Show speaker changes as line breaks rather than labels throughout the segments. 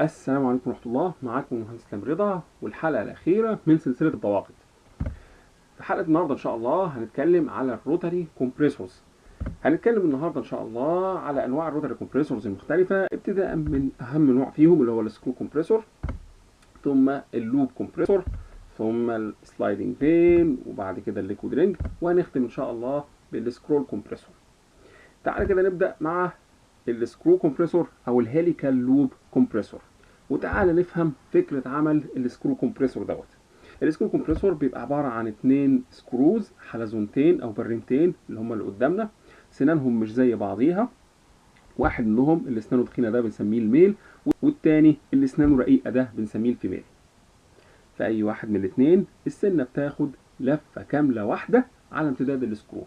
السلام عليكم ورحمة الله. معاكم مهندس كامل رضا، والحلقة الأخيرة من سلسلة الضواغط. في حلقة النهاردة إن شاء الله هنتكلم على الروتري كومبريسورز. هنتكلم النهاردة إن شاء الله على أنواع الروتري كومبريسورز المختلفة، ابتداء من أهم نوع فيهم اللي هو السكرو كومبريسور، ثم اللوب كومبريسور، ثم السلايدنج فين، وبعد كده الليكويد رينج، وهنختم إن شاء الله بالسكرول كومبريسور. تعالى كده نبدأ مع السكرو كومبريسور أو الهيليكال لوب كومبريسور، وتعالى نفهم فكرة عمل السكرو كومبريسور دوت. السكرو كومبريسور بيبقى عبارة عن 2 سكروز، حلزونتين أو بريمتين اللي هما اللي قدامنا، سنانهم مش زي بعضيها. واحد منهم اللي اسنانه تخينة ده بنسميه الميل، والتاني اللي اسنانه رقيقة ده بنسميه الفيميل. في أي واحد من الاتنين السنة بتاخد لفة كاملة واحدة على امتداد السكرو.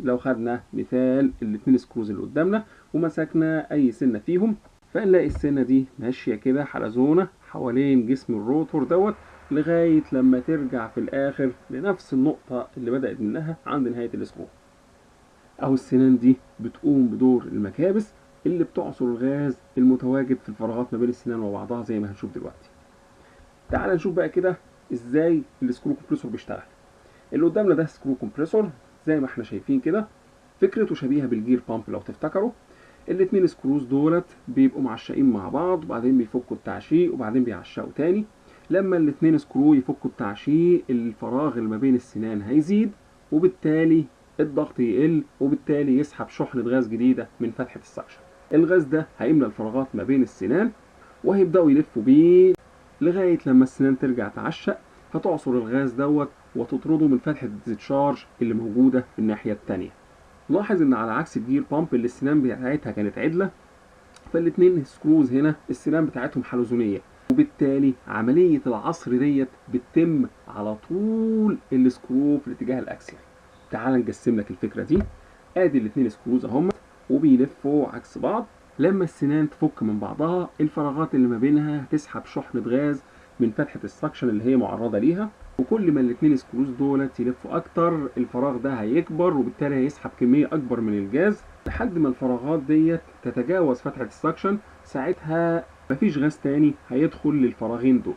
لو خدنا مثال الاتنين سكروز اللي قدامنا ومسكنا أي سنة فيهم، فنلاقي السنة دي ماشية كده حلزونة حوالين جسم الروتور دوت لغاية لما ترجع في الآخر لنفس النقطة اللي بدأت منها عند نهاية السكرو. أو السنان دي بتقوم بدور المكابس اللي بتعصر الغاز المتواجد في الفراغات ما بين السنان وبعضها زي ما هنشوف دلوقتي. تعال نشوف بقى كده ازاي السكرو كومبريسور بيشتغل. اللي قدامنا ده سكرو كومبريسور زي ما احنا شايفين كده، فكرته شبيهة بالجير بامب لو تفتكروا. الاتنين سكروز دولت بيبقوا معشقين مع بعض، وبعدين بيفكوا التعشيق وبعدين بيعشقوا تاني. لما الاتنين سكرو يفكوا التعشيق الفراغ اللي ما بين السنان هيزيد، وبالتالي الضغط يقل، وبالتالي يسحب شحنة غاز جديدة من فتحة السكشن. الغاز ده هيملى الفراغات ما بين السنان، وهيبدأوا يلفوا بيه لغاية لما السنان ترجع تعشق، فتعصر الغاز دوت وتطرده من فتحة الديسشارج اللي موجودة في الناحية التانية. لاحظ ان على عكس الجير بامب اللي السنان بتاعتها كانت عدلة، فالاتنين سكروز هنا السنان بتاعتهم حلزونية، وبالتالي عملية العصر ديت بتتم على طول السكرو في الاتجاه الاكسيال. تعال نقسم لك الفكرة دي. ادي الاتنين سكروز اهم وبيلفوا عكس بعض. لما السنان تفك من بعضها الفراغات اللي ما بينها تسحب شحنة غاز من فتحة السكشن اللي هي معرضة ليها، وكل ما الاتنين سكروز دولت يلفوا اكتر الفراغ ده هيكبر، وبالتالي هيسحب كمية اكبر من الجاز لحد ما الفراغات ديت تتجاوز فتحة السكشن. ساعتها مفيش غاز تاني هيدخل للفراغين دول.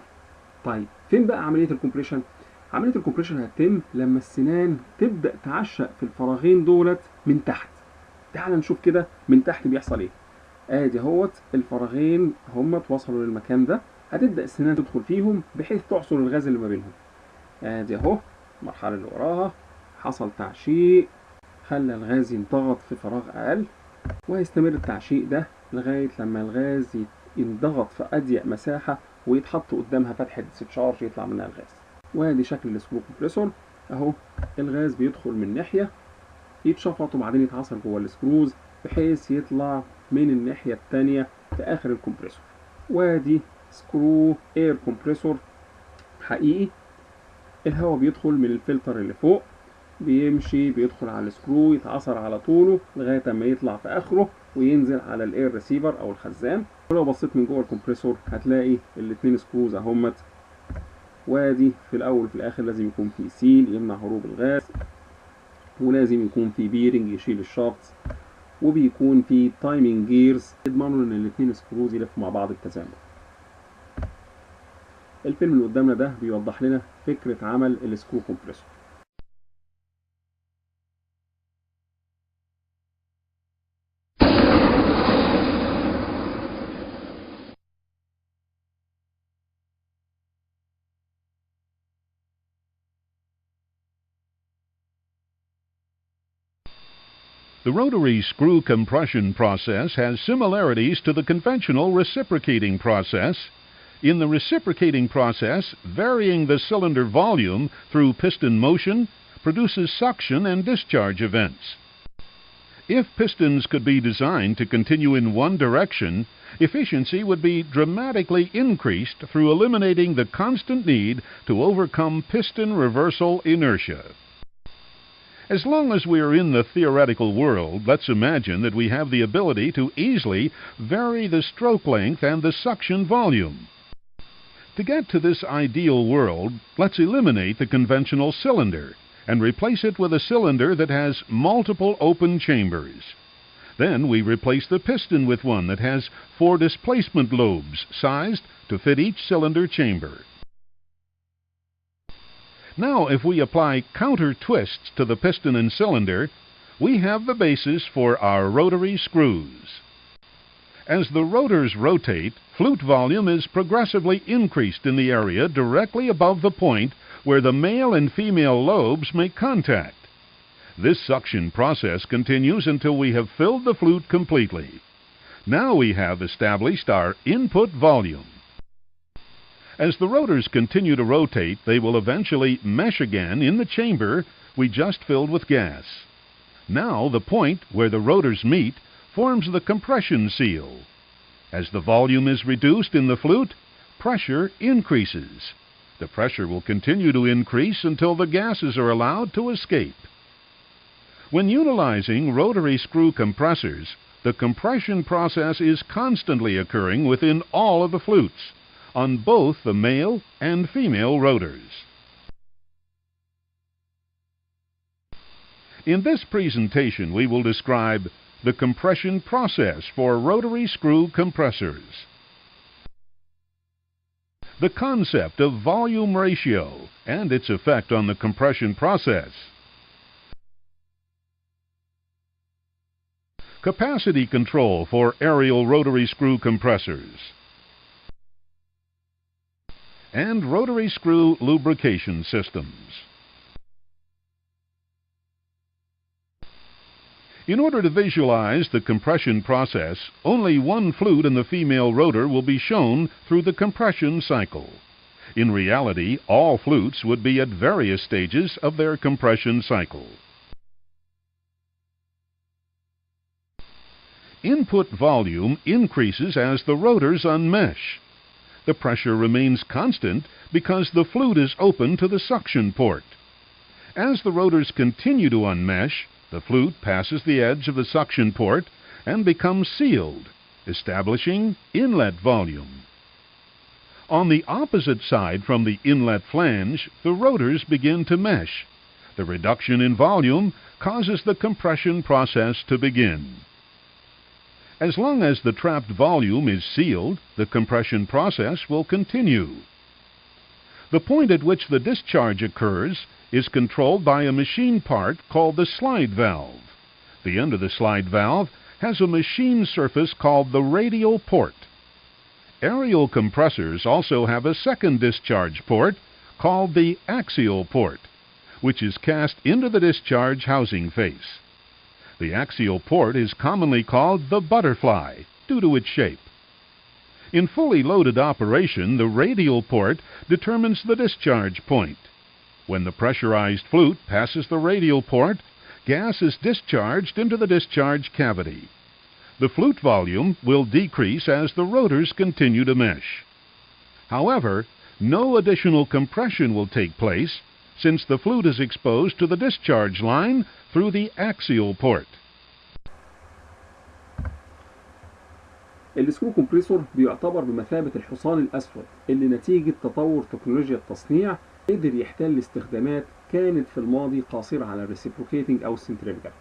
طيب فين بقى عملية الكمبريشن؟ عملية الكمبريشن هتتم لما السنان تبدأ تعشق في الفراغين دولت من تحت. تعال نشوف كده من تحت بيحصل ايه. ادي اهوت الفراغين هم وصلوا للمكان ده، هتبدأ السنان تدخل فيهم بحيث تعصر الغاز اللي ما بينهم. ادي اهو المرحلة اللي وراها، حصل تعشيق خلى الغاز ينضغط في فراغ اقل، وهيستمر التعشيق ده لغاية لما الغاز ينضغط في اضيق مساحة ويتحط قدامها فتحة ديسشارج يطلع منها الغاز. وادي شكل السكرو كومبريسور اهو. الغاز بيدخل من ناحية يتشفط وبعدين يتعصر جوه السكروز بحيث يطلع من الناحية التانية في آخر الكمبريسور. وادي سكرو اير كومبريسور حقيقي. الهواء بيدخل من الفلتر اللي فوق، بيمشي بيدخل على السكرو يتعصر على طوله لغاية ما يطلع في آخره وينزل على الاير ريسيفر أو الخزان. ولو بصيت من جوه الكمبريسور هتلاقي الاتنين سكروز اهمت. وادي في الأول وفي الآخر لازم يكون في سيل يمنع هروب الغاز، ولازم يكون في بيرنج يشيل الشافت، وبيكون في تايمنج جيرز يضمنوا ان الاثنين سكروز يلفوا مع بعض بتزامن. الفيلم اللي قدامنا ده بيوضح لنا فكرة عمل السكرو كومبريسور.
The rotary screw compression process has similarities to the conventional reciprocating process. In the reciprocating process, varying the cylinder volume through piston motion produces suction and discharge events. If pistons could be designed to continue in one direction, efficiency would be dramatically increased through eliminating the constant need to overcome piston reversal inertia. As long as we are in the theoretical world, let's imagine that we have the ability to easily vary the stroke length and the suction volume. To get to this ideal world, let's eliminate the conventional cylinder and replace it with a cylinder that has multiple open chambers. Then we replace the piston with one that has 4 displacement lobes sized to fit each cylinder chamber. Now, if we apply counter twists to the piston and cylinder, we have the basis for our rotary screws. As the rotors rotate, flute volume is progressively increased in the area directly above the point where the male and female lobes make contact. This suction process continues until we have filled the flute completely. Now we have established our input volume. As the rotors continue to rotate, they will eventually mesh again in the chamber we just filled with gas. Now the point where the rotors meet forms the compression seal. As the volume is reduced in the flute, pressure increases. The pressure will continue to increase until the gases are allowed to escape. When utilizing rotary screw compressors, the compression process is constantly occurring within all of the flutes, on both the male and female rotors. In this presentation, we will describe the compression process for rotary screw compressors. The concept of volume ratio and its effect on the compression process. Capacity control for aerial rotary screw compressors. And rotary screw lubrication systems. In order to visualize the compression process, only one flute in the female rotor will be shown through the compression cycle. In reality, all flutes would be at various stages of their compression cycle. Input volume increases as the rotors unmesh. The pressure remains constant because the flute is open to the suction port. As the rotors continue to unmesh, the flute passes the edge of the suction port and becomes sealed, establishing inlet volume. On the opposite side from the inlet flange, the rotors begin to mesh. The reduction in volume causes the compression process to begin. As long as the trapped volume is sealed, the compression process will continue. The point at which the discharge occurs is controlled by a machine part called the slide valve. The end of the slide valve has a machine surface called the radial port. Aerial compressors also have a second discharge port called the axial port, which is cast into the discharge housing face. The axial port is commonly called the butterfly due to its shape. In fully loaded operation, the radial port determines the discharge point. When the pressurized flute passes the radial port, gas is discharged into the discharge cavity. The flute volume will decrease as the rotors continue to mesh. However, no additional compression will take place since the flute is exposed to the discharge line through the axial port.
السكرو كومبريسور بيعتبر بمثابة الحصان الأسود اللي نتيجة تطور تكنولوجيا التصنيع قدر يحتل استخدامات كانت في الماضي قاصرة على الريسيبروكيتنج أو السنتريفيجال.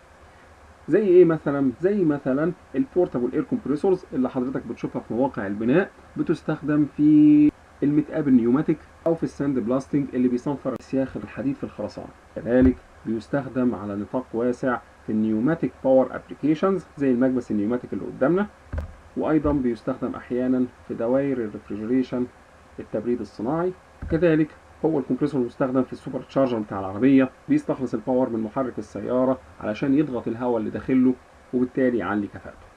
زي إيه مثلا؟ زي مثلا البورتابل اير كومبريسورز اللي حضرتك بتشوفها في مواقع البناء، بتستخدم في المتقابل نيوماتيك أو في الساند بلاستنج اللي بيصنفر سياخ الحديد في الخرسانة. كذلك بيستخدم على نطاق واسع في النيوماتيك باور ابليكيشنز زي المكبس النيوماتيك اللي قدامنا، وايضا بيستخدم احيانا في دوائر الريفريجريشن التبريد الصناعي. كذلك هو الكمبريسور المستخدم في السوبر تشارجر بتاع العربيه، بيستخلص الباور من محرك السياره علشان يضغط الهواء اللي داخله وبالتالي يعلي كفاءته.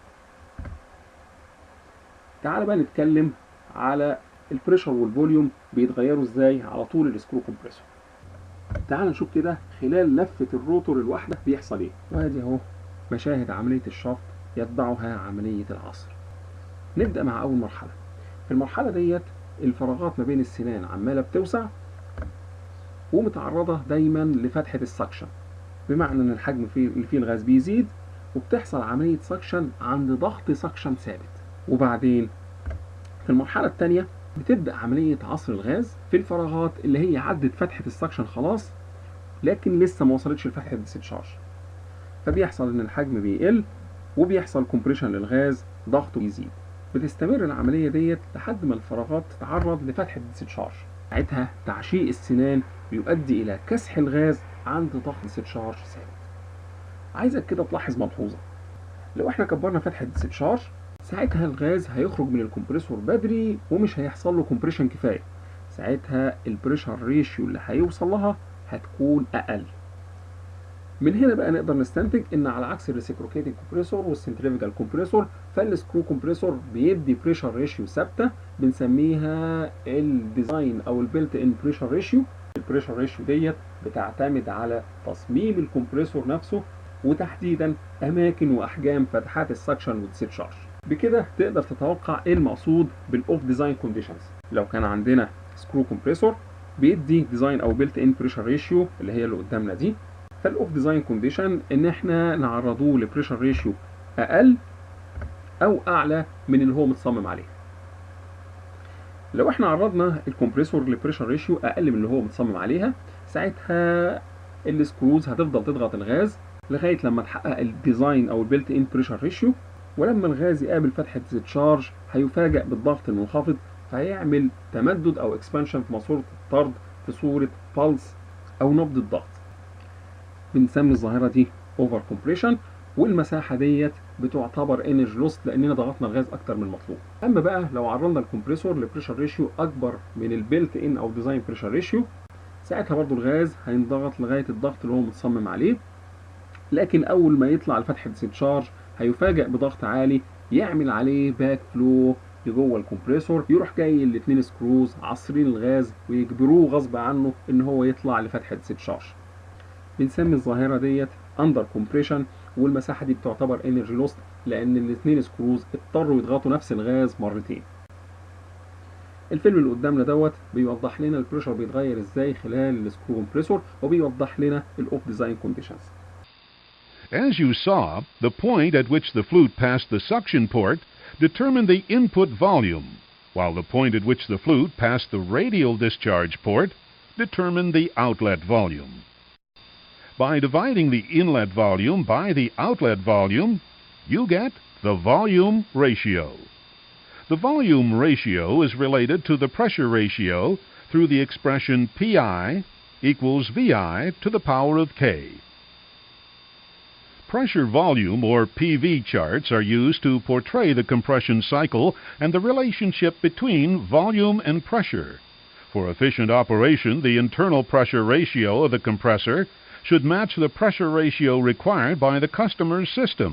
تعال بقى نتكلم على البريشر والفوليوم بيتغيروا ازاي على طول السكرو كومبريسور. تعال نشوف كده خلال لفه الروتور الواحده بيحصل ايه. وادي اهو مشاهد عمليه الشفط يتبعها عمليه العصر. نبدأ مع أول مرحلة. في المرحلة ديت الفراغات ما بين السنان عمالة بتوسع ومتعرضة دايما لفتحة السكشن، بمعنى إن الحجم اللي فيه الغاز بيزيد وبتحصل عملية سكشن عند ضغط سكشن ثابت. وبعدين في المرحلة الثانية بتبدأ عملية عصر الغاز في الفراغات اللي هي عدت فتحة السكشن خلاص لكن لسه ما وصلتش لفتحة الديسشارج، فبيحصل إن الحجم بيقل وبيحصل كومبريشن للغاز، ضغطه يزيد. بتستمر العملية ديت لحد ما الفراغات تتعرض لفتحة ديستشارج. ساعتها تعشيق السنان بيؤدي إلى كسح الغاز عند ضغط ديستشارج ثابت. عايزك كده تلاحظ ملحوظة، لو احنا كبرنا فتحة ديستشارج ساعتها الغاز هيخرج من الكمبريسور بدري ومش هيحصل له كومبريشن كفاية. ساعتها البريشر ريشيو اللي هيوصل لها هتكون أقل. من هنا بقى نقدر نستنتج ان على عكس الريسيبروكيتنج كومبريسور والسنتريفيجال كومبريسور، فالسكرو كومبريسور بيدي بريشر ريشيو ثابته بنسميها الديزاين او البيلت ان بريشر ريشيو. البريشر ريشيو ديت بتعتمد على تصميم الكمبريسور نفسه، وتحديدا اماكن واحجام فتحات السكشن والديستشارج. بكده تقدر تتوقع ايه المقصود بالاوف ديزاين كونديشنز. لو كان عندنا سكرو كومبريسور بيدي ديزاين او بيلت ان بريشر ريشيو اللي هي اللي قدامنا دي، فالاوف ديزاين كونديشن ان احنا نعرضوه لبريشر ريشيو اقل او اعلى من اللي هو متصمم عليه. لو احنا عرضنا الكمبريسور لبريشر ريشيو اقل من اللي هو متصمم عليها، ساعتها السكروز هتفضل تضغط الغاز لغايه لما تحقق الديزاين او البيلت ان بريشر ريشيو، ولما الغاز يقابل فتحه ديستشارج هيفاجئ بالضغط المنخفض فهيعمل تمدد او اكسبانشن في ماسوره الطرد في صوره بالس او نبض الضغط. بنسمي الظاهره دي اوفر كومبريشن، والمساحه ديت بتعتبر انرجي لوست لاننا ضغطنا الغاز اكتر من المطلوب. اما بقى لو عرضنا الكمبريسور لبريشر ريشيو اكبر من البيلت ان او ديزاين بريشر ريشيو، ساعتها برضو الغاز هينضغط لغايه الضغط اللي هو متصمم عليه، لكن اول ما يطلع لفتحه ديستشارج هيفاجئ بضغط عالي يعمل عليه باك فلو لجوه الكمبريسور، يروح جاي الاثنين سكروز عصرين الغاز ويجبروه غصب عنه ان هو يطلع لفتحه ديستشارج. بنسمي الظاهره ديت اندر كومبريشن، والمساحه دي بتعتبر انرجي لوست لان الاثنين سكروز اضطروا يضغطوا نفس الغاز مرتين. الفيلم اللي قدامنا دوت بيوضح لنا البريشر بيتغير ازاي خلال السكرو كومبريسور، وبيوضح لنا الاوف ديزاين كونديشنز.
As you saw, the point at which the flute passed the suction port determined the input volume, while the point at which the flute passed the radial discharge port determined the outlet volume. By dividing the inlet volume by the outlet volume, you get the volume ratio. The volume ratio is related to the pressure ratio through the expression Pi equals Vi to the power of K. Pressure volume or PV charts are used to portray the compression cycle and the relationship between volume and pressure. For efficient operation, the internal pressure ratio of the compressor should match the pressure ratio required by the customer's system.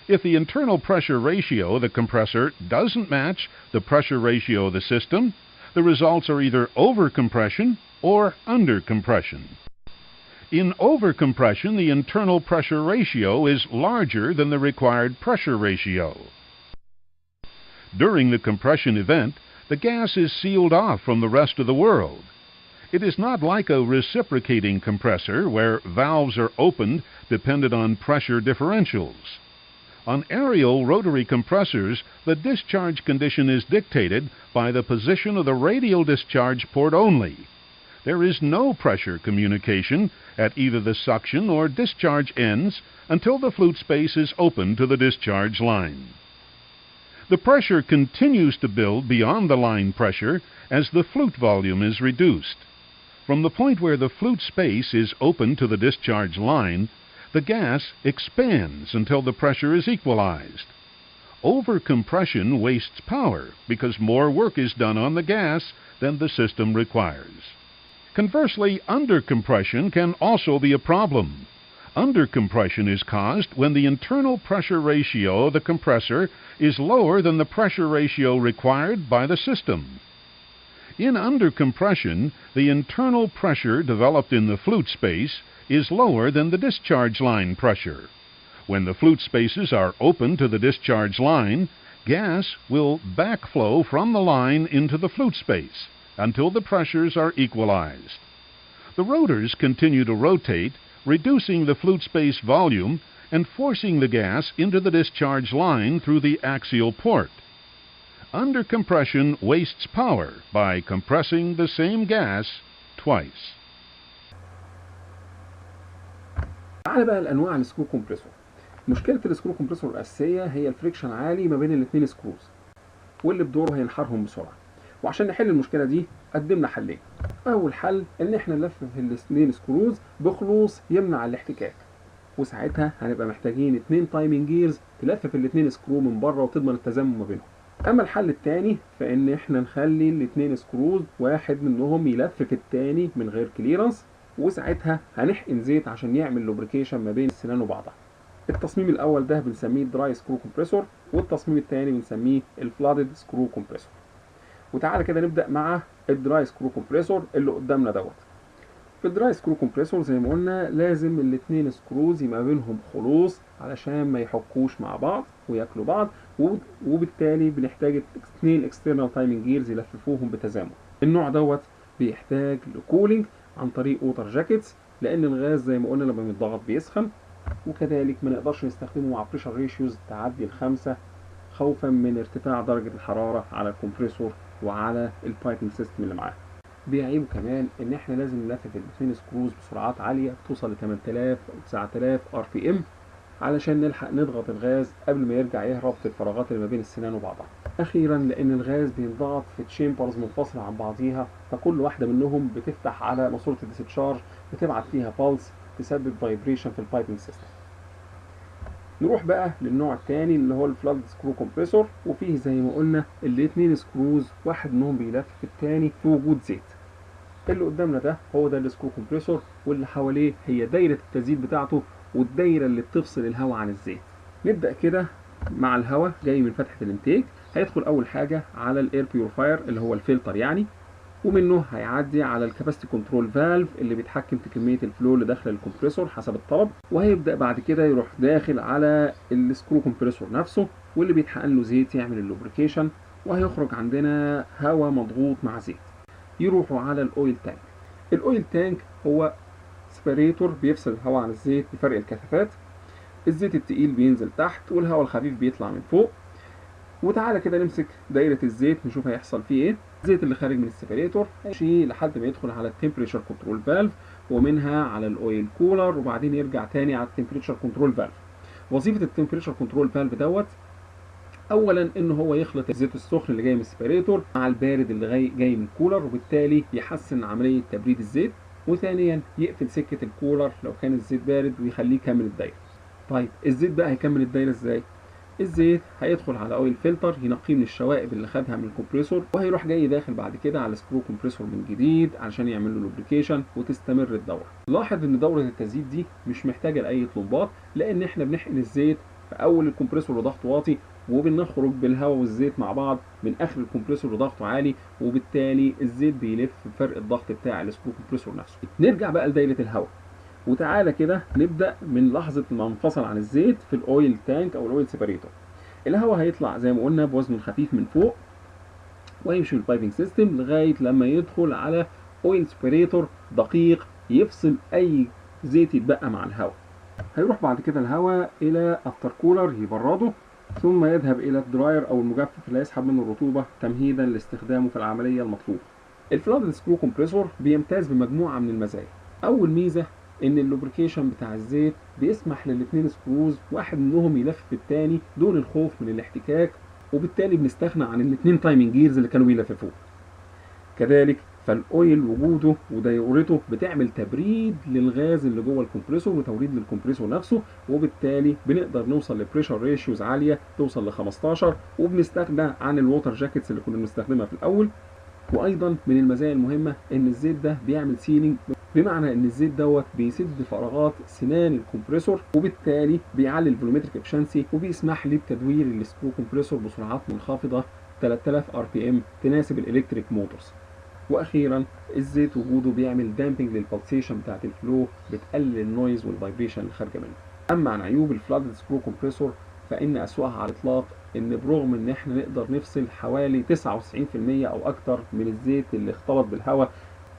If the internal pressure ratio of the compressor doesn't match the pressure ratio of the system, the results are either overcompression or undercompression. In overcompression, the internal pressure ratio is larger than the required pressure ratio. During the compression event, the gas is sealed off from the rest of the world. It is not like a reciprocating compressor where valves are opened dependent on pressure differentials. On aerial rotary compressors, the discharge condition is dictated by the position of the radial discharge port only. There is no pressure communication at either the suction or discharge ends until the flute space is open to the discharge line. The pressure continues to build beyond the line pressure as the flute volume is reduced. From the point where the flute space is open to the discharge line, the gas expands until the pressure is equalized. Overcompression wastes power because more work is done on the gas than the system requires. Conversely, undercompression can also be a problem. Undercompression is caused when the internal pressure ratio of the compressor is lower than the pressure ratio required by the system. In undercompression, the internal pressure developed in the flute space is lower than the discharge line pressure. When the flute spaces are open to the discharge line, gas will backflow from the line into the flute space until the pressures are equalized. The rotors continue to rotate, reducing the flute space volume and forcing the gas into the discharge line through the axial port. Undercompression wastes power by compressing the same gas twice.
تعالى بقى لانواع السكرو كومبريسور. مشكله السكرو كومبريسور الاساسيه هي الفريكشن عالي ما بين الاثنين سكروز، واللي بدوره هينحرهم بسرعه. وعشان نحل المشكله دي قدمنا حلين. اول حل ان احنا نلفف الاثنين سكروز بخلوص يمنع الاحتكاك، وساعتها هنبقى محتاجين 2 تايمنج جيرز تلفف الاثنين سكرو من بره وتضمن التزامن ما بينهم. اما الحل الثاني فان احنا نخلي الاثنين سكروز واحد منهم يلفف الثاني من غير كليرنس، وساعتها هنحقن زيت عشان يعمل لوبريكيشن ما بين السنان وبعضها. التصميم الاول ده بنسميه دراي سكرو كومبريسور، والتصميم الثاني بنسميه الفلادد سكرو كومبريسور. وتعالى كده نبدا مع الدراي سكرو كومبريسور اللي قدامنا دوت. في الدراي سكرو كومبريسور زي ما قلنا لازم الاثنين سكروز يبقى بينهم خلوص علشان ما يحكوش مع بعض وياكلوا بعض، وبالتالي بنحتاج 2 اكسترنال تايمنج جيرز يلففوهم بتزامن. النوع دوت بيحتاج لكولينج عن طريق ووتر جاكيتس، لان الغاز زي ما قلنا لما بيتضغط بيسخن، وكذلك ما نقدرش نستخدمه مع بريشر ريشيوز تعدي ال5 خوفا من ارتفاع درجة الحرارة على الكمبريسور وعلى البايبنج سيستم اللي معاه. بيعيبه كمان ان احنا لازم نلفف الاثنين سكروز بسرعات عاليه توصل ل 8000 او 9000 ار بي ام علشان نلحق نضغط الغاز قبل ما يرجع يهرب في الفراغات اللي ما بين السنان وبعضها. اخيرا لان الغاز بينضغط في تشامبرز منفصله عن بعضيها، فكل واحده منهم بتفتح على ماسوره الديسشارج بتبعت فيها بالز تسبب فايبريشن في البايبنج سيستم. نروح بقى للنوع الثاني اللي هو الفلاد سكرو كومبريسور، وفيه زي ما قلنا الاثنين سكروز واحد منهم بيلفف الثاني في وجود زيت. اللي قدامنا ده هو ده السكرو كومبريسور، واللي حواليه هي دايره التزييت بتاعته والدايره اللي بتفصل الهواء عن الزيت. نبدا كده مع الهواء جاي من فتحه الانتيك، هيدخل اول حاجه على الاير بيورفاير اللي هو الفلتر يعني، ومنه هيعدي على الكاباسيتي كنترول فالف اللي بيتحكم في كميه الفلو اللي داخل الكمبريسور حسب الطلب، وهيبدا بعد كده يروح داخل على السكرو كومبريسور نفسه واللي بيتحقن له زيت يعمل اللوبريكيشن، وهيخرج عندنا هواء مضغوط مع زيت يروحوا على الاويل تانك. الاويل تانك هو سبريتور بيفصل الهواء عن الزيت بفرق الكثافات. الزيت التقيل بينزل تحت والهواء الخفيف بيطلع من فوق. وتعالى كده نمسك دايره الزيت نشوف هيحصل فيه ايه. الزيت اللي خارج من السبريتور هيمشي لحد ما يدخل على التمبريتشر كنترول فالف، ومنها على الاويل كولر، وبعدين يرجع تاني على التمبريتشر كنترول فالف. وظيفه التمبريتشر كنترول فالف دوت اولا ان هو يخلط الزيت السخن اللي جاي من السبريتور مع البارد اللي جاي من الكولر، وبالتالي يحسن عمليه تبريد الزيت. وثانيا يقفل سكه الكولر لو كان الزيت بارد ويخليه يكمل الدايره. طيب الزيت بقى هيكمل الدايره ازاي؟ الزيت هيدخل على اويل فلتر ينقيه من الشوائب اللي خدها من الكمبريسور، وهيروح جاي داخل بعد كده على سكرو كومبريسور من جديد علشان يعمل له لوبريكيشن وتستمر الدوره. لاحظ ان دوره التزييت دي مش محتاجه لاي طلمبات، لان احنا بنحقن الزيت في اول الكمبريسور وضغط واطي، وبنخرج بالهواء والزيت مع بعض من اخر الكمبريسور وضغطه عالي، وبالتالي الزيت بيلف بفرق الضغط بتاع السكرو كومبريسور نفسه. نرجع بقى لدايره الهواء، وتعالى كده نبدا من لحظه ما انفصل عن الزيت في الاويل تانك او الاويل سيبريتور. الهواء هيطلع زي ما قلنا بوزنه الخفيف من فوق، ويمشي في البايبنج سيستم لغايه لما يدخل على اويل سبريتور دقيق يفصل اي زيت يتبقى مع الهواء. هيروح بعد كده الهواء الى افتر كولر يبرده، ثم يذهب الى الدراير او المجفف اللي هيسحب منه الرطوبه تمهيدا لاستخدامه في العمليه المطلوبه. الفلاد سكرو كومبريسور بيمتاز بمجموعه من المزايا. اول ميزه ان اللوبريكيشن بتاع الزيت بيسمح للاثنين سكروز واحد منهم يلف الثاني دون الخوف من الاحتكاك، وبالتالي بنستغنى عن الاثنين تايمنج جيرز اللي كانوا بيلففوه. كذلك فالاويل وجوده ودايرته بتعمل تبريد للغاز اللي جوه الكمبريسور وتوريد للكمبريسور نفسه، وبالتالي بنقدر نوصل لبريشر ريشيوز عاليه توصل ل 15، وبنستغنى عن الووتر جاكيتس اللي كنا بنستخدمها في الاول. وايضا من المزايا المهمه ان الزيت ده بيعمل سيلينج، بمعنى ان الزيت دوت بيسد فراغات سنان الكمبريسور، وبالتالي بيعلي الفولومتريك افشنسي وبيسمح لي بتدوير السكرو كومبريسور بسرعات منخفضه 3000 ار بي ام تناسب الالكتريك موتورز. واخيرا الزيت وجوده بيعمل دامبنج للبلسيشن بتاعت الفلو، بتقلل النويز والفايبريشن اللي خارجه منه. اما عن عيوب الفلاد سكرو كومبريسور فان اسوأها على الاطلاق ان برغم ان احنا نقدر نفصل حوالي 99% او اكتر من الزيت اللي اختلط بالهواء،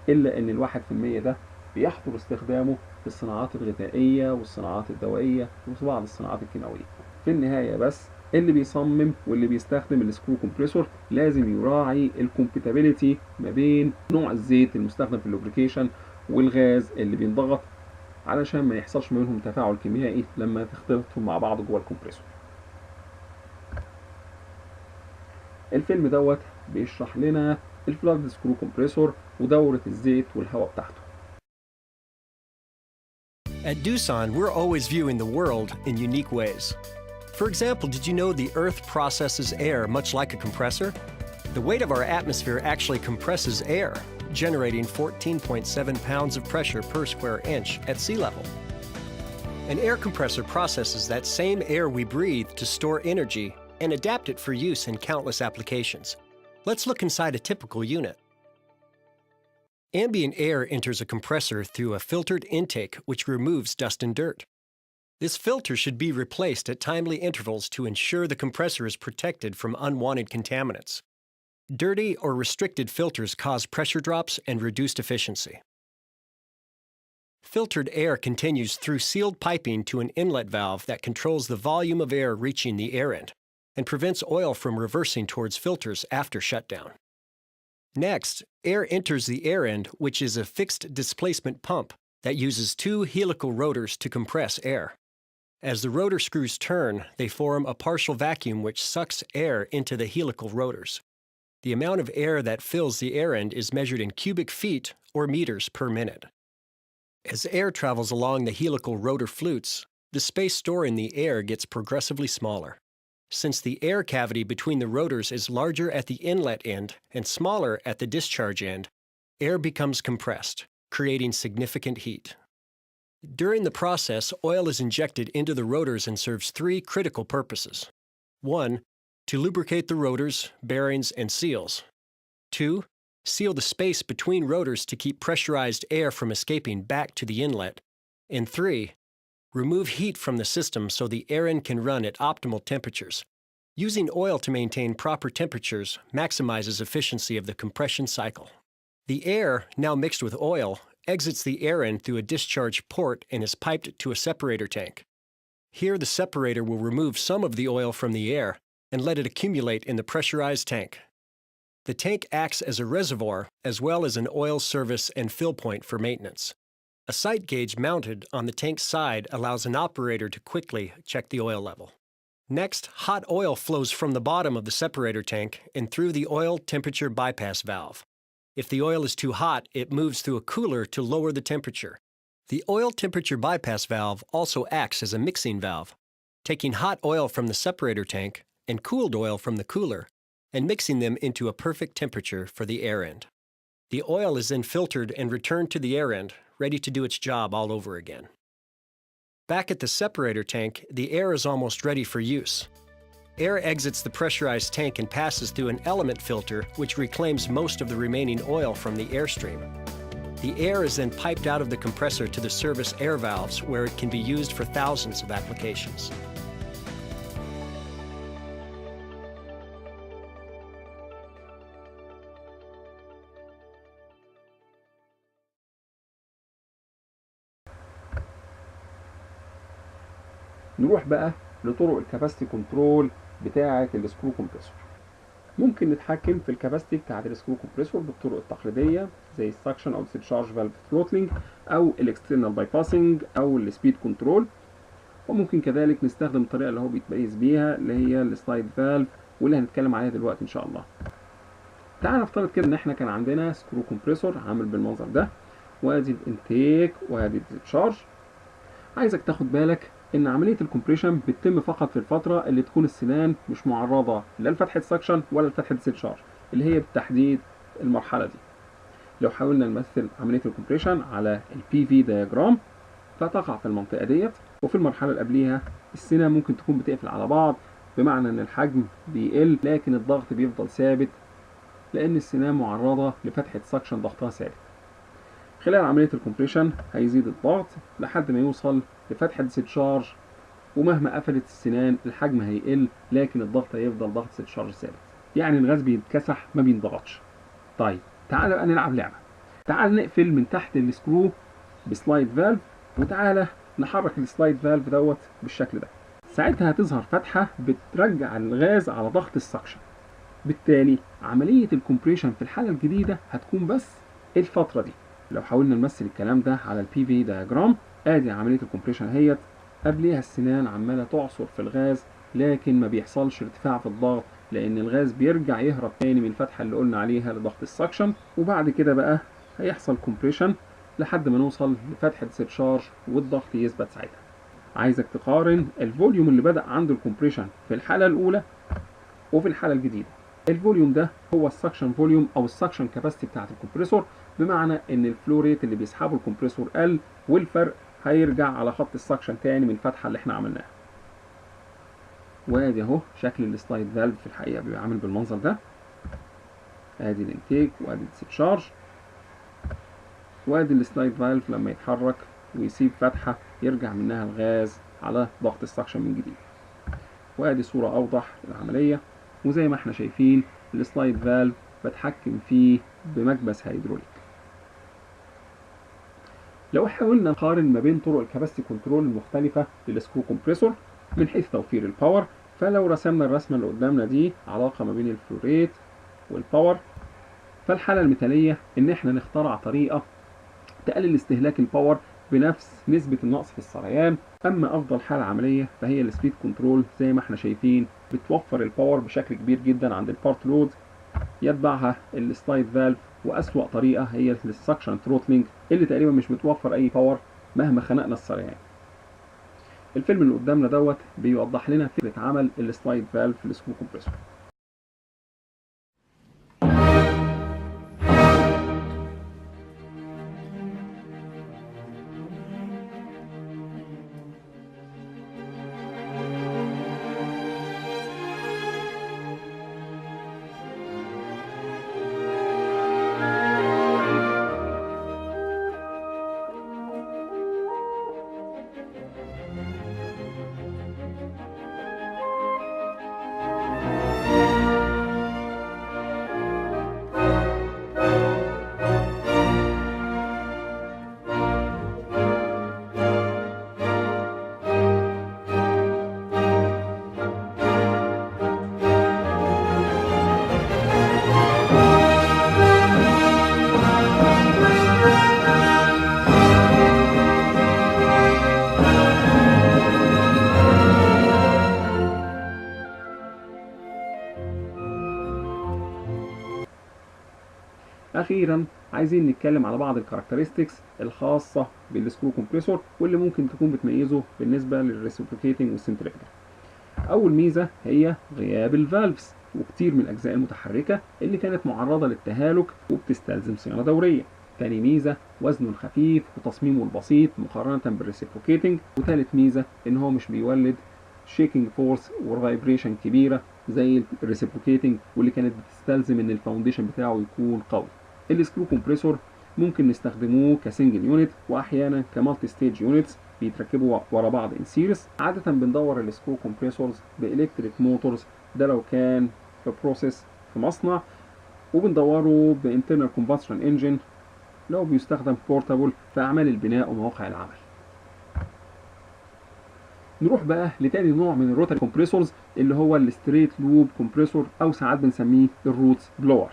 الا ان ال1% ده بيحظر استخدامه في الصناعات الغذائيه والصناعات الدوائيه وفي بعض الصناعات الكيماويه. في النهايه بس اللي بيصمم واللي بيستخدم السكرو كومبريسور لازم يراعي الكومباتيبيليتي ما بين نوع الزيت المستخدم في اللوبريكيشن والغاز اللي بينضغط علشان ما يحصلش منهم تفاعل كيميائي لما تختلطهم مع بعض جوه الكمبريسور. الفيلم دوت بيشرح لنا الفلاد سكرو كومبريسور ودورة الزيت والهواء بتاعته.
At Doosan, we're always viewing the world in unique ways. For example, did you know the Earth processes air much like a compressor? The weight of our atmosphere actually compresses air, generating 14.7 pounds of pressure per square inch at sea level. An air compressor processes that same air we breathe to store energy and adapt it for use in countless applications. Let's look inside a typical unit. Ambient air enters a compressor through a filtered intake which removes dust and dirt. This filter should be replaced at timely intervals to ensure the compressor is protected from unwanted contaminants. Dirty or restricted filters cause pressure drops and reduced efficiency. Filtered air continues through sealed piping to an inlet valve that controls the volume of air reaching the air end and prevents oil from reversing towards filters after shutdown. Next, air enters the air end, which is a fixed displacement pump that uses two helical rotors to compress air. As the rotor screws turn, they form a partial vacuum which sucks air into the helical rotors. The amount of air that fills the air end is measured in cubic feet or meters per minute. As air travels along the helical rotor flutes, the space storing the air gets progressively smaller. Since the air cavity between the rotors is larger at the inlet end and smaller at the discharge end, air becomes compressed, creating significant heat. During the process, oil is injected into the rotors and serves three critical purposes. 1. To lubricate the rotors, bearings, and seals. 2. Seal the space between rotors to keep pressurized air from escaping back to the inlet. And 3. Remove heat from the system so the air end can run at optimal temperatures. Using oil to maintain proper temperatures maximizes efficiency of the compression cycle. The air, now mixed with oil, exits the air end through a discharge port and is piped to a separator tank. Here, the separator will remove some of the oil from the air and let it accumulate in the pressurized tank. The tank acts as a reservoir as well as an oil service and fill point for maintenance. A sight gauge mounted on the tank's side allows an operator to quickly check the oil level. Next, hot oil flows from the bottom of the separator tank and through the oil temperature bypass valve. If the oil is too hot, it moves through a cooler to lower the temperature. The oil temperature bypass valve also acts as a mixing valve, taking hot oil from the separator tank and cooled oil from the cooler and mixing them into a perfect temperature for the air end. The oil is then filtered and returned to the air end, ready to do its job all over again. Back at the separator tank, the air is almost ready for use. Air exits the pressurized tank and passes through an element filter which reclaims most of the remaining oil from the airstream. The air is then piped out of the compressor to the service air valves where it can be used for thousands of applications.
نروح بقى لطرق الكاباسيتي كنترول بتاعة السكرو كومبريسور. ممكن نتحكم في الكاباسيتي بتاعة السكرو كومبريسور بالطرق التقليدية زي السكشن او الديسشارج فالف ثروتلينج او الاكسترنال باي باسنج او السبيد كنترول، وممكن كذلك نستخدم الطريقة اللي هو بيتميز بيها اللي هي السلايد فالف واللي هنتكلم عليها دلوقتي ان شاء الله. تعال نفترض كده ان احنا كان عندنا سكرو كومبريسور عامل بالمنظر ده، وادي الانتيك وادي الديسشارج. عايزك تاخد بالك ان عمليه الكمبريشن بتتم فقط في الفتره اللي تكون السنان مش معرضه لا لفتحه سكشن ولا لفتحه ديسشارج اللي هي بالتحديد المرحله دي. لو حاولنا نمثل عمليه الكمبريشن على البي في دياجرام فتقع في المنطقه ديت، وفي المرحله اللي قبليها السنان ممكن تكون بتقفل على بعض، بمعنى ان الحجم بيقل لكن الضغط بيفضل ثابت لان السنان معرضه لفتحه سكشن ضغطها ثابت. خلال عملية الكمبريشن هيزيد الضغط لحد ما يوصل لفتحة ديسشارج، ومهما قفلت السنان الحجم هيقل لكن الضغط هيفضل ضغط ديسشارج ثابت، يعني الغاز بيتكسح ما بينضغطش. طيب تعالى بقى نلعب لعبة. تعال نقفل من تحت السكرو بسلايد فالف، وتعالى نحرك السلايد فالف دوت بالشكل ده. ساعتها هتظهر فتحة بترجع الغاز على ضغط السكشن. بالتالي عملية الكمبريشن في الحالة الجديدة هتكون بس الفترة دي. لو حاولنا نمثل الكلام ده على البي في دياجرام ادي عمليه الكمبريشن اهيت، قبليها السنان عماله تعصر في الغاز، لكن ما بيحصلش ارتفاع في الضغط، لان الغاز بيرجع يهرب تاني من الفتحه اللي قلنا عليها لضغط السكشن. وبعد كده بقى هيحصل كومبريشن لحد ما نوصل لفتحه ديسشارج والضغط يثبت ساعتها. عايزك تقارن الفوليوم اللي بدأ عنده الكومبريشن في الحاله الاولى وفي الحاله الجديده. الفوليوم ده هو السكشن فوليوم او السكشن كاباسيتي بتاعه الكمبريسور، بمعنى ان الفلو ريت اللي بيسحبه الكمبريسور قل، والفرق هيرجع على خط السكشن تاني من الفتحه اللي احنا عملناها. وادي اهو شكل السلايد فالف في الحقيقه بيبقى عامل بالمنظر ده. ادي الانتيك وادي الديسشارج، وادي السلايد فالف لما يتحرك ويسيب فتحه يرجع منها الغاز على ضغط السكشن من جديد. وادي صوره اوضح للعمليه. وزي ما احنا شايفين السلايد فالف بتحكم فيه بمكبس هيدروليك. لو حاولنا نقارن ما بين طرق الكاباسيتي كنترول المختلفة للسكرو كومبريسور من حيث توفير الباور، فلو رسمنا الرسمة اللي قدامنا دي علاقة ما بين الفلو ريت والباور، فالحالة المثالية ان احنا نخترع طريقة تقلل استهلاك الباور بنفس نسبة النقص في السريان. اما افضل حالة عملية فهي السبيد كنترول، زي ما احنا شايفين بتوفر الباور بشكل كبير جدا عند البارت لود، يتبعها السلايد فالف، واسوأ طريقة هي السكشن ثروتلينج اللي تقريبا مش بتوفر اي باور مهما خنقنا السريان. الفيلم اللي قدامنا دوت بيوضح لنا فكرة عمل السلايد فالف في السكرو كومبريسور. اخيرا عايزين نتكلم على بعض الكاركترستكس الخاصه بالسكرو كومبريسور واللي ممكن تكون بتميزه بالنسبه للريسبروكيتنج والسنتريفيكال. اول ميزه هي غياب الفالفز وكتير من الاجزاء المتحركه اللي كانت معرضه للتهالك وبتستلزم صيانه دوريه. تاني ميزه وزنه الخفيف وتصميمه البسيط مقارنه بالريسبروكيتنج. وتالت ميزه ان هو مش بيولد شيكينج فورس وفايبريشن كبيره زي الريسبروكيتنج واللي كانت بتستلزم ان الفاونديشن بتاعه يكون قوي. السكرو كومبريسور ممكن نستخدموه كسنجل يونت واحيانا كمالتي ستيج يونتس بيتركبوا ورا بعض ان سيريس. عاده بندور السكرو كومبريسورز بالكتريك موتورز، ده لو كان في بروسيس في مصنع، وبندوره بانترنال كومباشن انجن لو بيستخدم بورتابل في اعمال البناء ومواقع العمل. نروح بقى لتاني نوع من الروتري كومبريسورز اللي هو الستريت لوب كومبريسور او ساعات بنسميه الروتس بلور.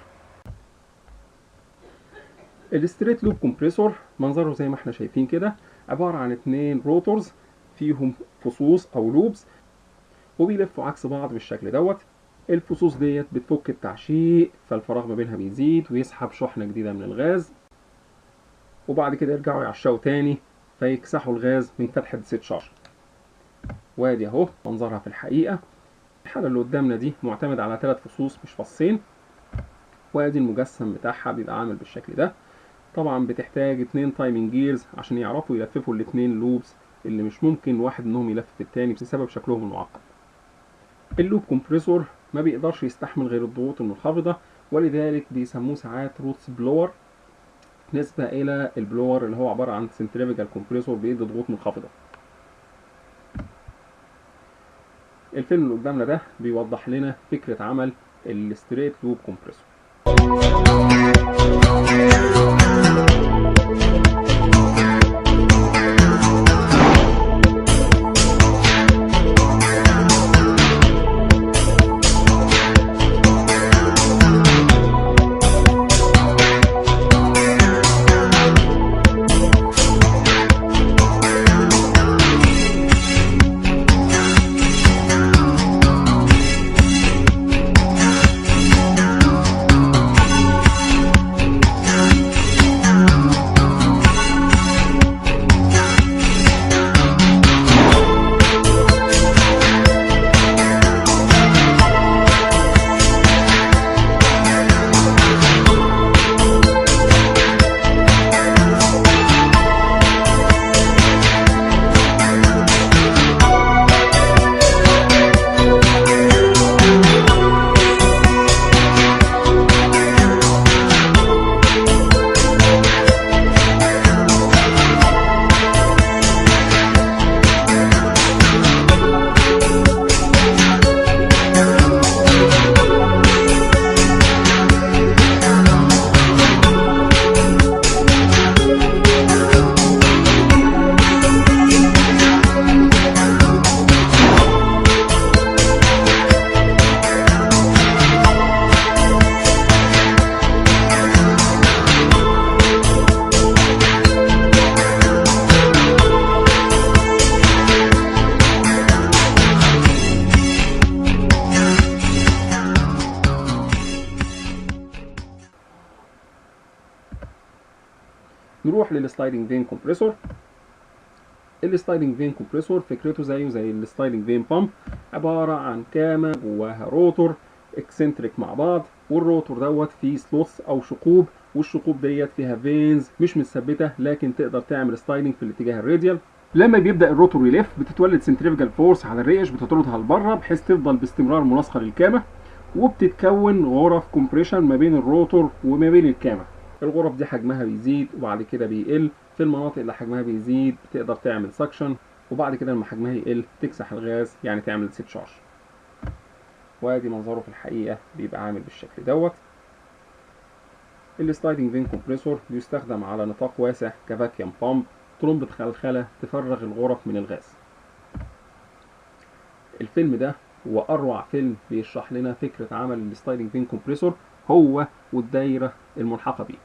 الستريت لوب كومبريسور منظره زي ما احنا شايفين كده، عباره عن 2 روتورز فيهم فصوص او لوبس وبيلفوا عكس بعض بالشكل دوت. الفصوص ديت بتفك التعشيق فالفراغ ما بينها بيزيد ويسحب شحنه جديده من الغاز، وبعد كده يرجعوا يعشقوا تاني فيكسحوا الغاز من فتحه ديسشارج. وادي اهو منظرها في الحقيقه. الحاله اللي قدامنا دي معتمد على 3 فصوص مش فصين، وادي المجسم بتاعها بيبقى عامل بالشكل ده. طبعا بتحتاج 2 تايمنج جيرز عشان يعرفوا يلففوا الاتنين لوبس اللي مش ممكن واحد منهم يلفف التاني بسبب شكلهم المعقد. اللوب كومبريسور ما بيقدرش يستحمل غير الضغوط المنخفضه، ولذلك بيسموه ساعات روتس بلور نسبه الى البلور اللي هو عباره عن سنتريفيكال كومبريسور بيدي ضغوط منخفضه. الفيلم اللي قدامنا ده بيوضح لنا فكره عمل الستريت لوب كومبريسور. نروح للسلايدنج فين كومبريسور. السلايدنج فين كومبريسور فكرته زيه زي السلايدنج فين بامب، عباره عن كامه جواها روتور اكسنتريك مع بعض، والروتور دوت فيه سلوتس او شقوب، والشقوب ديت فيها فينز مش متثبته لكن تقدر تعمل سلايدنج في الاتجاه الراديال. لما بيبدا الروتور يلف بتتولد سنتريفيجال فورس على الريش بتطردها لبره بحيث تفضل باستمرار ملاصقه للكامه، وبتتكون غرف كومبريشن ما بين الروتور وما بين الكامه. الغرف دي حجمها بيزيد وبعد كده بيقل، في المناطق اللي حجمها بيزيد بتقدر تعمل سكشن، وبعد كده لما حجمها يقل تكسح الغاز يعني تعمل ديسشارج. وادي منظره في الحقيقه بيبقى عامل بالشكل دوت. السلايدنج فين كومبريسور بيستخدم على نطاق واسع كفاكيوم بامب، طرمبة خلخلة تفرغ الغرف من الغاز. الفيلم ده هو أروع فيلم بيشرح لنا فكرة عمل السلايدنج فين كومبريسور هو والدايرة الملحقة بيه.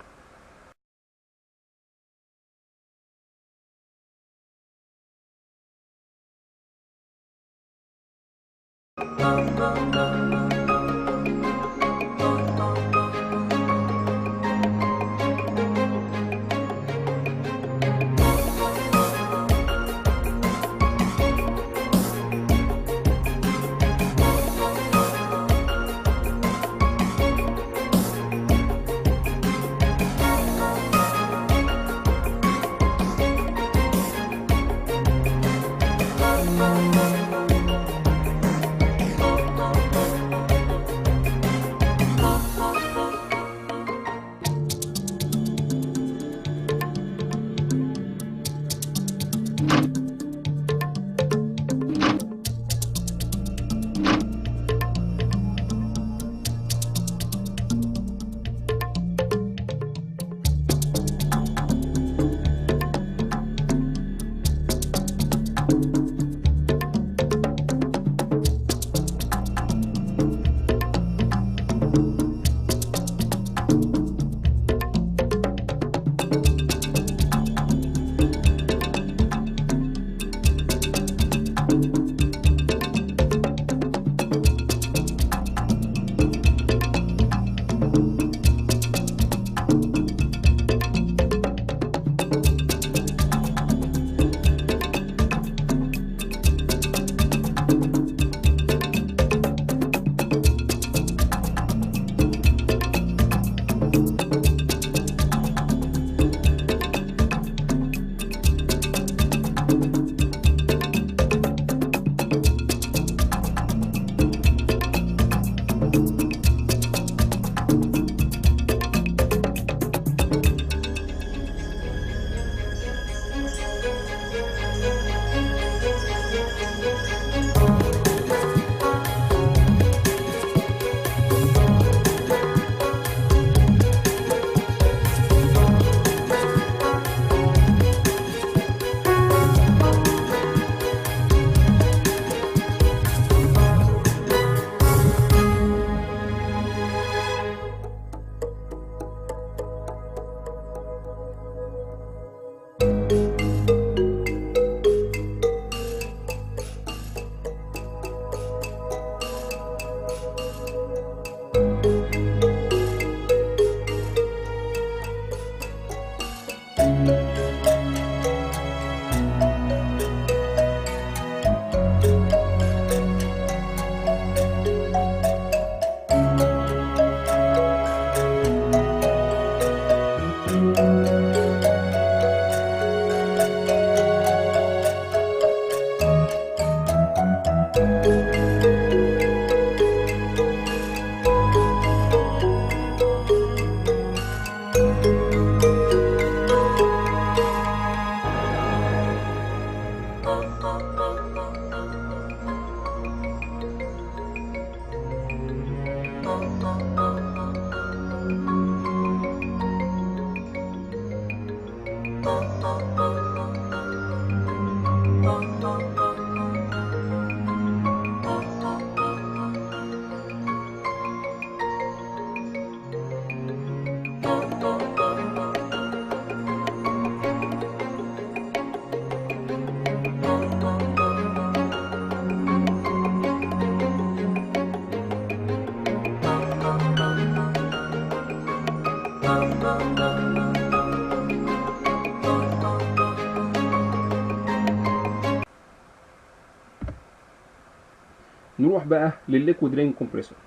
نروح بقى للليكويد رينج كومبريسور.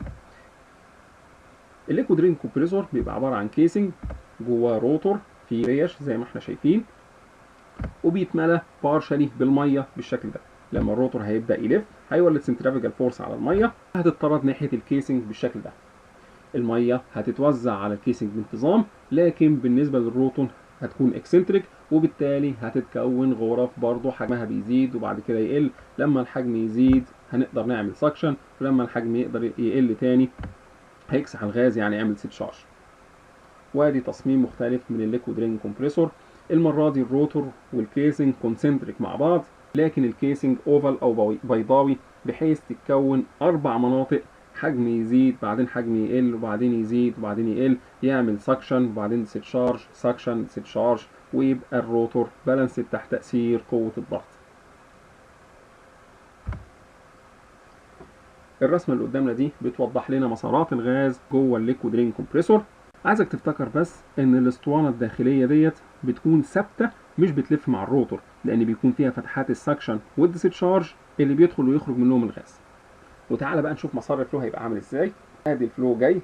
الليكويد رينج كومبريسور بيبقى عباره عن كيسنج جواه روتور في ريش زي ما احنا شايفين، وبيتملى بارشلي بالميه بالشكل ده. لما الروتور هيبدا يلف هيولد سنتريفيجال فورس على الميه، هتتطرد ناحيه الكيسنج بالشكل ده. الميه هتتوزع على الكيسنج بانتظام، لكن بالنسبه للروتور هتكون اكسنتريك، وبالتالي هتتكون غرف برضه حجمها بيزيد وبعد كده يقل. لما الحجم يزيد هنقدر نعمل سكشن، ولما الحجم يقدر يقل تاني هيكسح الغاز، يعني يعمل سيت شارج. وادي تصميم مختلف من الليكويد رينج كومبريسور. المره دي الروتور والكيسنج كونسنتريك مع بعض، لكن الكيسنج اوفال او بيضاوي، بحيث تتكون 4 مناطق، حجم يزيد بعدين حجم يقل وبعدين يزيد وبعدين يقل، يعمل سكشن وبعدين سيت شارج، سكشن سيت شارج، ويبقى الروتور بالانس تحت تاثير قوه الضغط. الرسمه اللي قدامنا دي بتوضح لنا مسارات الغاز جوه الليكويد رينج كومبريسور. عايزك تفتكر بس ان الاسطوانه الداخليه ديت بتكون ثابته، مش بتلف مع الروتور، لان بيكون فيها فتحات السكشن والديسشارج اللي بيدخل ويخرج منهم الغاز. وتعالى بقى نشوف مسار الفلو هيبقى عامل ازاي. ادي الفلو جاي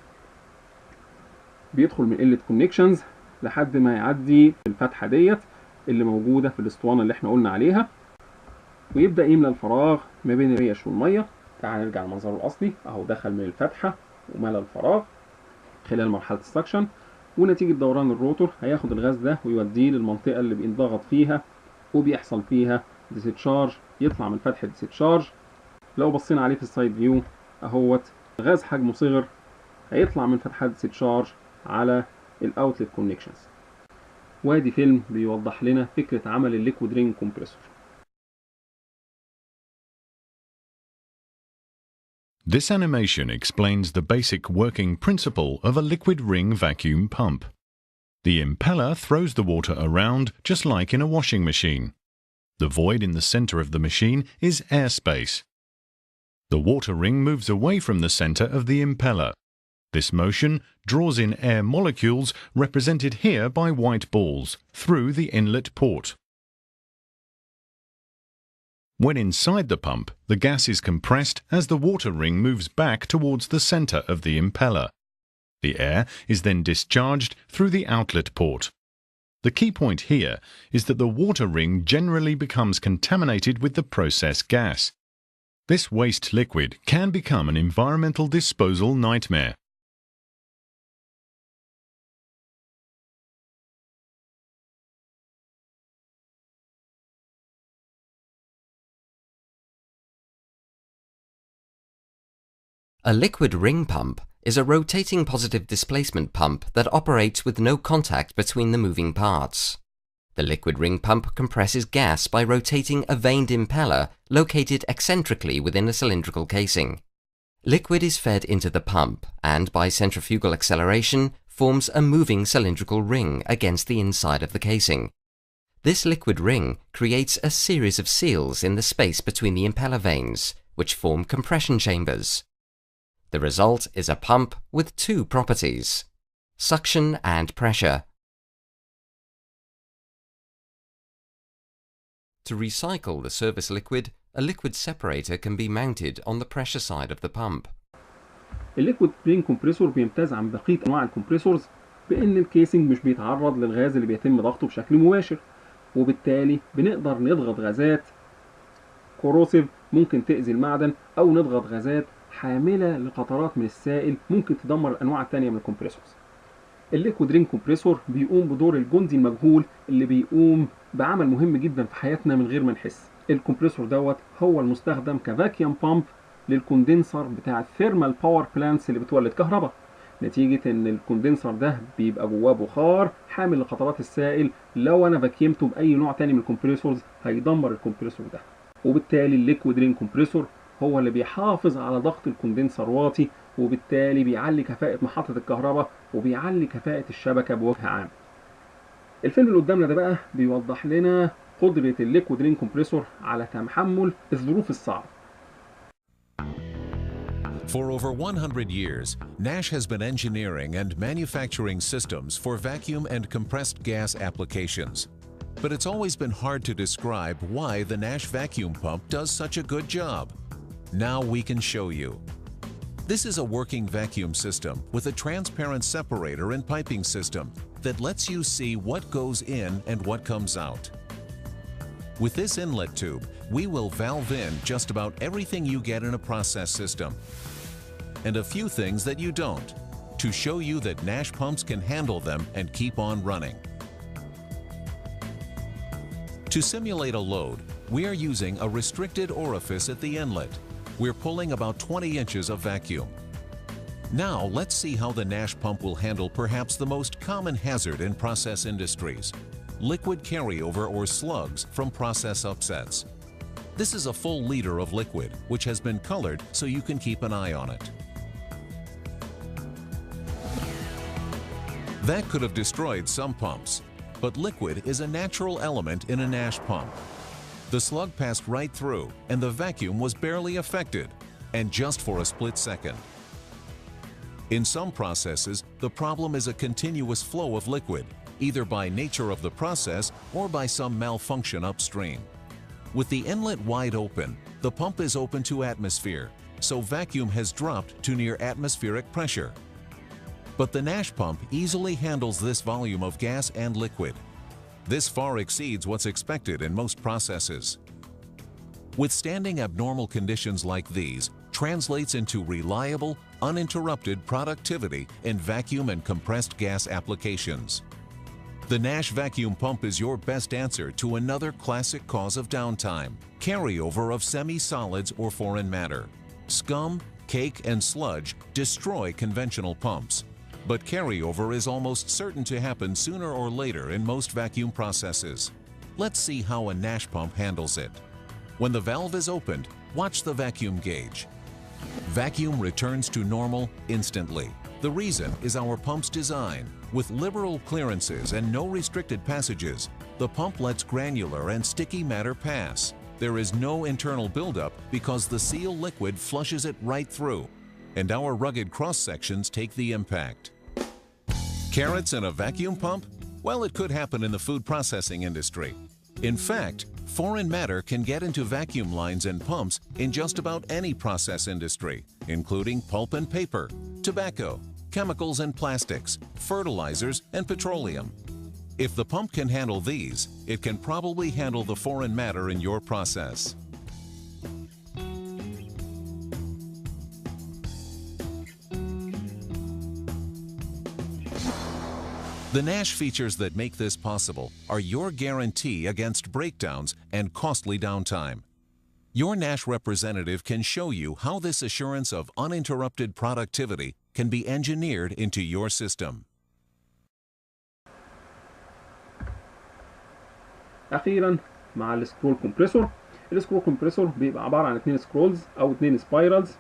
بيدخل من قله كونكشنز لحد ما يعدي الفتحه ديت اللي موجوده في الاسطوانه اللي احنا قلنا عليها، ويبدا يملى الفراغ ما بين الريش والميه. تعالى نرجع لمنظره الاصلي اهو، دخل من الفتحه وملى الفراغ خلال مرحله السكشن، ونتيجه دوران الروتور هياخد الغاز ده ويوديه للمنطقه اللي بينضغط فيها وبيحصل فيها ديسشارج، يطلع من فتحه ديسشارج. لو بصينا عليه في السايد فيو اهوت، الغاز حجمه صغر هيطلع من فتحات ديسشارج على الاوتلت كونكشنز. وادي فيلم بيوضح لنا فكره عمل الليكويد رينج كومبريسور.
This animation explains the basic working principle of a liquid ring vacuum pump. The impeller throws the water around just like in a washing machine. The void in the center of the machine is airspace. The water ring moves away from the center of the impeller. This motion draws in air molecules, represented here by white balls, through the inlet port. When inside the pump, the gas is compressed as the water ring moves back towards the center of the impeller. The air is then discharged through the outlet port. The key point here is that the water ring generally becomes contaminated with the process gas. This waste liquid can become an environmental disposal nightmare.
A liquid ring pump is a rotating positive displacement pump that operates with no contact between the moving parts. The liquid ring pump compresses gas by rotating a vaned impeller located eccentrically within a cylindrical casing. Liquid is fed into the pump and, by centrifugal acceleration, forms a moving cylindrical ring against the inside of the casing. This liquid ring creates a series of seals in the space between the impeller vanes, which form compression chambers. The result is a pump with two properties: suction and pressure. To recycle the service liquid, a liquid separator can be mounted on the pressure side of the pump.
الليكويد رينج كومبريسور بيمتاز عن بقيه انواع الكمبريسورز بان الكيسنج مش بيتعرض للغاز اللي بيتم ضغطه بشكل مباشر، وبالتالي بنقدر نضغط غازات كوروسيف ممكن تأذي المعدن، او نضغط غازات حامله لقطرات من السائل ممكن تدمر الانواع الثانيه من الكمبريسورز. الليكويد رينج كومبريسور بيقوم بدور الجندي المجهول اللي بيقوم بعمل مهم جدا في حياتنا من غير ما نحس. الكمبريسور دوت هو المستخدم كفاكيوم بامب للكوندنسر بتاع الثيرمال باور بلانتس اللي بتولد كهرباء، نتيجه ان الكوندنسر ده بيبقى جواه بخار حامل لقطرات السائل، لو انا فاكيمته باي نوع تاني من الكمبريسورز هيدمر الكمبريسور ده. وبالتالي الليكويد رينج كومبريسور هو اللي بيحافظ على ضغط الكوندنسر واطي، وبالتالي بيعلي كفاءة محطة الكهرباء وبيعلي كفاءة الشبكة بوجه عام. الفيلم اللي قدامنا ده بقى بيوضح لنا قدرة الليكويد رينج كومبريسور على تحمل الظروف الصعبة.
For over 100 years, Nash has been engineering and manufacturing systems for vacuum and compressed gas applications. But it's always been hard to describe why the Nash vacuum pump does such a good job. Now we can show you. This is a working vacuum system with a transparent separator and piping system that lets you see what goes in and what comes out. With this inlet tube, we will valve in just about everything you get in a process system, and a few things that you don't, to show you that Nash pumps can handle them and keep on running. To simulate a load, we are using a restricted orifice at the inlet. We're pulling about 20 inches of vacuum. Now let's see how the Nash pump will handle perhaps the most common hazard in process industries: liquid carryover or slugs from process upsets. This is a full liter of liquid, which has been colored so you can keep an eye on it. That could have destroyed some pumps, but liquid is a natural element in a Nash pump. The slug passed right through and the vacuum was barely affected, and just for a split second. In some processes, the problem is a continuous flow of liquid, either by nature of the process or by some malfunction upstream. With the inlet wide open, the pump is open to atmosphere, so vacuum has dropped to near atmospheric pressure. But the Nash pump easily handles this volume of gas and liquid. This far exceeds what's expected in most processes. Withstanding abnormal conditions like these translates into reliable, uninterrupted productivity in vacuum and compressed gas applications. The Nash vacuum pump is your best answer to another classic cause of downtime: carryover of semi-solids or foreign matter. Scum, cake, and sludge destroy conventional pumps, but carryover is almost certain to happen sooner or later in most vacuum processes. Let's see how a Nash pump handles it. When the valve is opened, watch the vacuum gauge. Vacuum returns to normal instantly. The reason is our pump's design. With liberal clearances and no restricted passages, the pump lets granular and sticky matter pass. There is no internal buildup because the seal liquid flushes it right through, and our rugged cross-sections take the impact. Carrots in a vacuum pump? Well, it could happen in the food processing industry. In fact, foreign matter can get into vacuum lines and pumps in just about any process industry, including pulp and paper, tobacco, chemicals and plastics, fertilizers, and petroleum. If the pump can handle these, it can probably handle the foreign matter in your process. The Nash features that make this possible are your guarantee against breakdowns and costly downtime. Your Nash representative can show you how this assurance of uninterrupted productivity can be engineered into your system.
اخيرا مع السكرول كومبريسور. السكرول كومبريسور بيبقى عباره عن 2 سكرولز او 2 سبايرالز،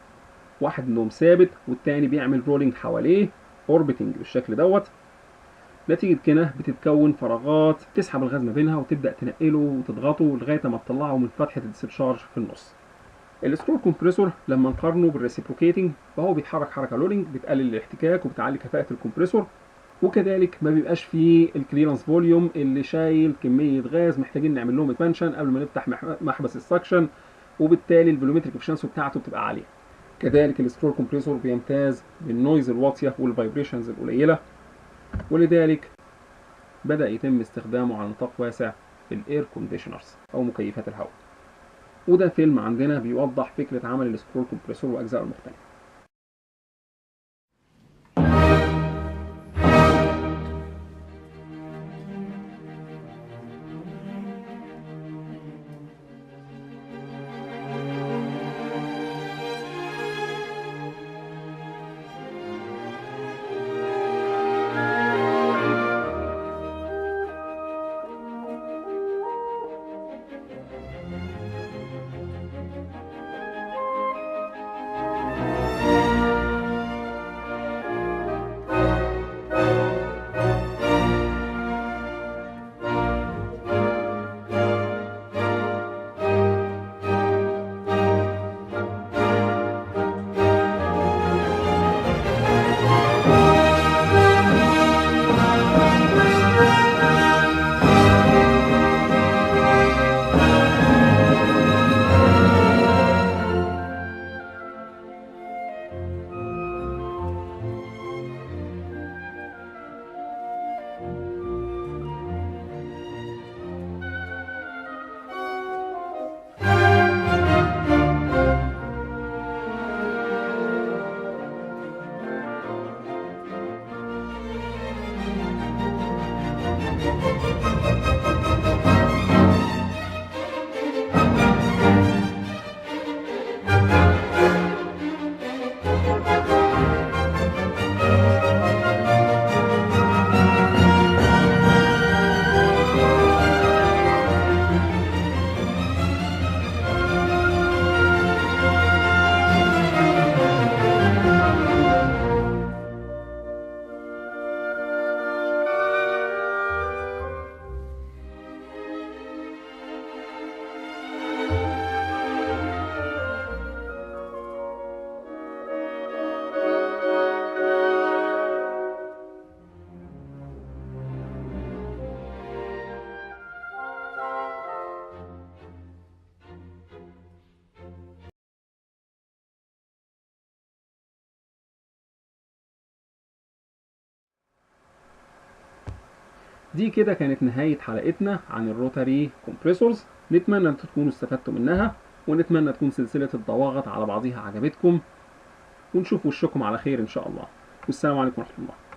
واحد منهم ثابت والتاني بيعمل رولينج حواليه اوربيتنج بالشكل دوت. نتيجه كده بتتكون فراغات تسحب الغاز ما بينها وتبدا تنقله وتضغطه لغايه ما تطلعه من فتحه الديسشارج في النص. السكرول كومبريسور لما نقارنه بالريسيبروكيتنج فهو بيتحرك حركه رولينج بتقلل الاحتكاك وبتعلي كفاءه الكمبريسور، وكذلك ما بيبقاش فيه الكليرنس فوليوم اللي شايل كميه غاز محتاجين نعمل لهم اكسبانشن قبل ما نفتح محبس السكشن، وبالتالي الفولومتريك افشنسي بتاعته بتبقى عاليه. كذلك السكرول كومبريسور بيمتاز بالنويز الواطيه والفايبريشنز القليله، ولذلك بدأ يتم استخدامه على نطاق واسع في الاير كونديشنرز او مكيفات الهواء. وده فيلم عندنا بيوضح فكره عمل السكرول كومبريسور واجزائه المختلفه. دي كده كانت نهاية حلقتنا عن الروتاري كومبريسورز. نتمنى ان تكونوا استفدتوا منها، ونتمنى تكون سلسلة الضواغط على بعضها عجبتكم، ونشوف وشكم على خير ان شاء الله. والسلام عليكم ورحمة الله.